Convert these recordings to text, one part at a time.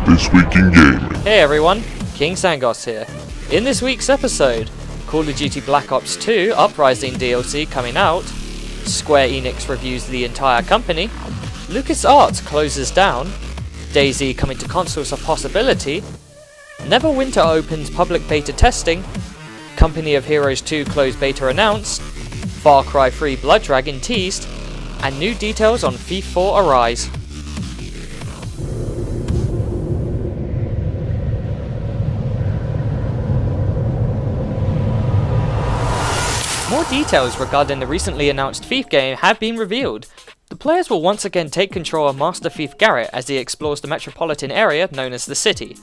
This Week in Gaming. Hey everyone, King Sangos here. In this week's episode, Call of Duty Black Ops 2 Uprising DLC coming out, Square Enix reviews the entire company, LucasArts closes down, DayZ coming to consoles a possibility, Neverwinter opens public beta testing, Company of Heroes 2 closed beta announced, Far Cry 3 Blood Dragon teased, and new details on FIFA 4 Arise. More details regarding the recently announced Thief game have been revealed. The players will once again take control of Master Thief Garrett as he explores the metropolitan area known as the City.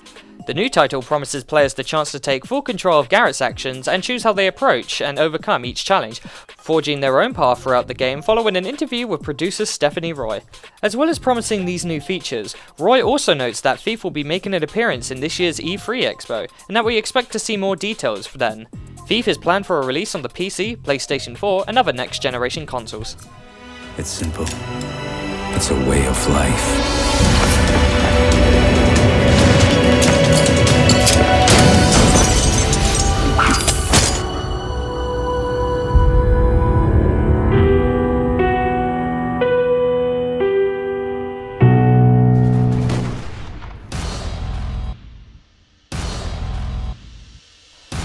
The new title promises players the chance to take full control of Garrett's actions and choose how they approach and overcome each challenge, forging their own path throughout the game following an interview with producer Stephanie Roy. As well as promising these new features, Roy also notes that Thief will be making an appearance in this year's E3 Expo, and that we expect to see more details then. Thief is planned for a release on the PC, PlayStation 4 and other next generation consoles. It's simple. It's a way of life.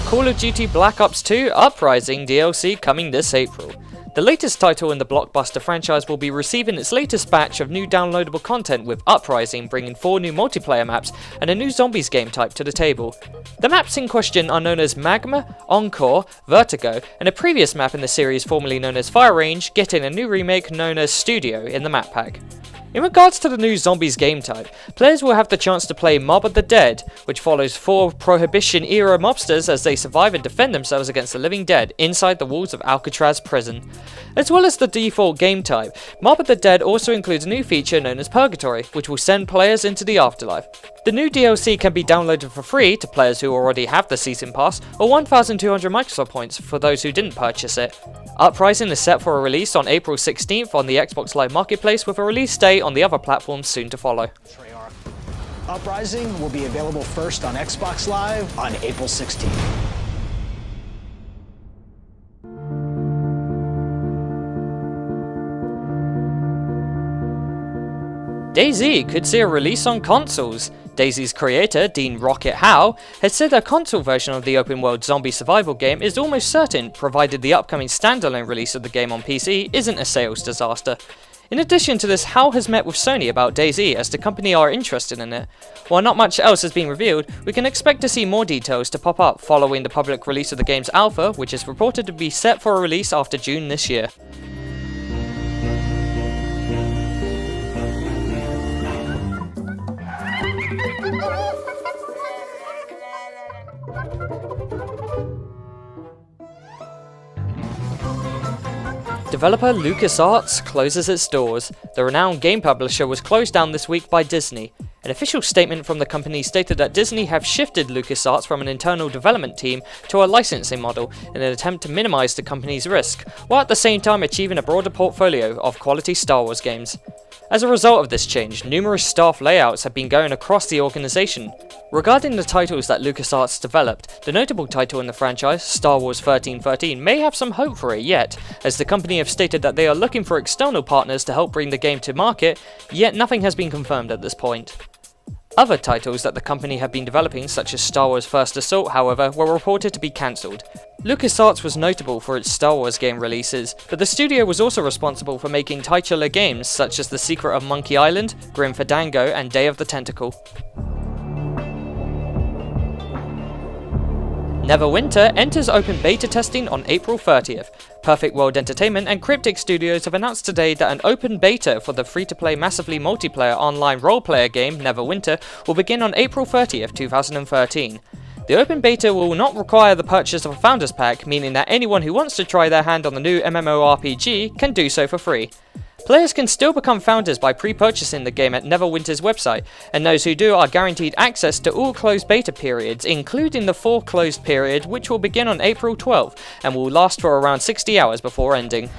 Call of Duty Black Ops 2 Uprising DLC coming this April. The latest title in the blockbuster franchise will be receiving its latest batch of new downloadable content, with Uprising bringing 4 new multiplayer maps and a new zombies game type to the table. The maps in question are known as Magma, Encore, Vertigo, and a previous map in the series formerly known as Fire Range getting a new remake known as Studio in the map pack. In regards to the new zombies game type, players will have the chance to play Mob of the Dead, which follows 4 Prohibition-era mobsters as they survive and defend themselves against the living dead inside the walls of Alcatraz prison. As well as the default game type, Mob of the Dead also includes a new feature known as Purgatory, which will send players into the afterlife. The new DLC can be downloaded for free to players who already have the Season Pass, or 1,200 Microsoft points for those who didn't purchase it. Uprising is set for a release on April 16th on the Xbox Live Marketplace, with a release date on the other platforms soon to follow. Uprising will be available first on Xbox Live on April 16th. DayZ could see a release on consoles. DayZ's creator, Dean Rocket Howe, has said a console version of the open-world zombie survival game is almost certain, provided the upcoming standalone release of the game on PC isn't a sales disaster. In addition to this, Howe has met with Sony about DayZ as the company are interested in it. While not much else has been revealed, we can expect to see more details to pop up following the public release of the game's alpha, which is reported to be set for a release after June this year. Developer LucasArts closes its doors. The renowned game publisher was closed down this week by Disney. An official statement from the company stated that Disney have shifted LucasArts from an internal development team to a licensing model in an attempt to minimize the company's risk, while at the same time achieving a broader portfolio of quality Star Wars games. As a result of this change, numerous staff layouts have been going across the organization. Regarding the titles that LucasArts developed, the notable title in the franchise, Star Wars 1313, may have some hope for it yet, as the company have stated that they are looking for external partners to help bring the game to market, yet nothing has been confirmed at this point. Other titles that the company have been developing, such as Star Wars First Assault, however, were reported to be cancelled. LucasArts was notable for its Star Wars game releases, but the studio was also responsible for making titular games such as The Secret of Monkey Island, Grim Fandango, and Day of the Tentacle. Neverwinter enters open beta testing on April 30th. Perfect World Entertainment and Cryptic Studios have announced today that an open beta for the free-to-play massively multiplayer online role-player game Neverwinter will begin on April 30th, 2013. The open beta will not require the purchase of a Founders Pack, meaning that anyone who wants to try their hand on the new MMORPG can do so for free. Players can still become founders by pre-purchasing the game at Neverwinter's website, and those who do are guaranteed access to all closed beta periods, including the full closed period, which will begin on April 12th and will last for around 60 hours before ending.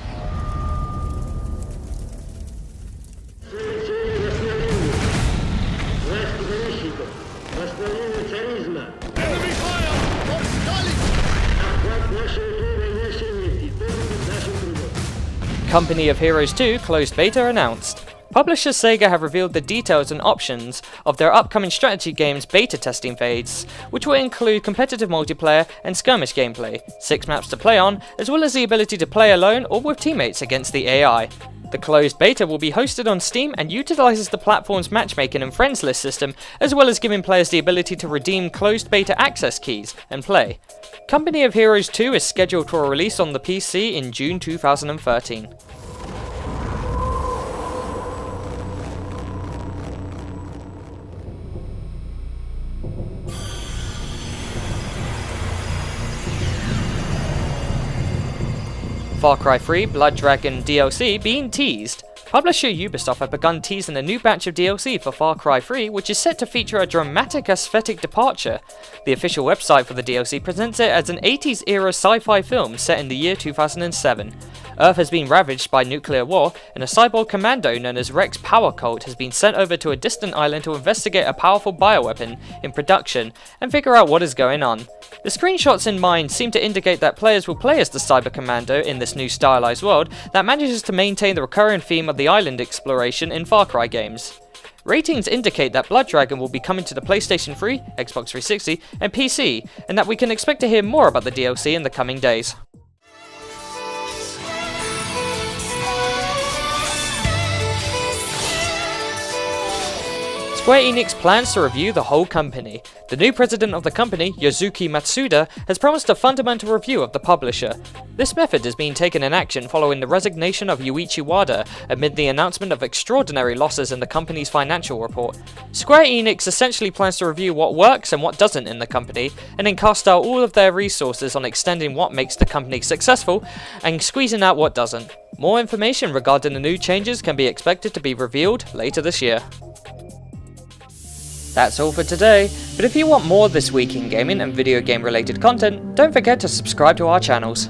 Company of Heroes 2 closed beta announced. Publisher Sega have revealed the details and options of their upcoming strategy game's beta testing phase, which will include competitive multiplayer and skirmish gameplay, 6 maps to play on, as well as the ability to play alone or with teammates against the AI. The closed beta will be hosted on Steam and utilizes the platform's matchmaking and friends list system, as well as giving players the ability to redeem closed beta access keys and play. Company of Heroes 2 is scheduled for a release on the PC in June 2013. Far Cry 3 Blood Dragon DLC being teased. Publisher Ubisoft have begun teasing a new batch of DLC for Far Cry 3, which is set to feature a dramatic aesthetic departure. The official website for the DLC presents it as an 80s era sci-fi film set in the year 2007. Earth has been ravaged by nuclear war, and a cyborg commando known as Rex Power Cult has been sent over to a distant island to investigate a powerful bioweapon in production and figure out what is going on. The screenshots in mind seem to indicate that players will play as the cyber commando in this new stylized world that manages to maintain the recurring theme of the island exploration in Far Cry games. Ratings indicate that Blood Dragon will be coming to the PlayStation 3, Xbox 360, and PC, and that we can expect to hear more about the DLC in the coming days. Square Enix plans to review the whole company. The new president of the company, Yosuke Matsuda, has promised a fundamental review of the publisher. This method is being taken in action following the resignation of Yuichi Wada amid the announcement of extraordinary losses in the company's financial report. Square Enix essentially plans to review what works and what doesn't in the company, and then cast out all of their resources on extending what makes the company successful and squeezing out what doesn't. More information regarding the new changes can be expected to be revealed later this year. That's all for today, but if you want more this week in gaming and video game related content, don't forget to subscribe to our channels.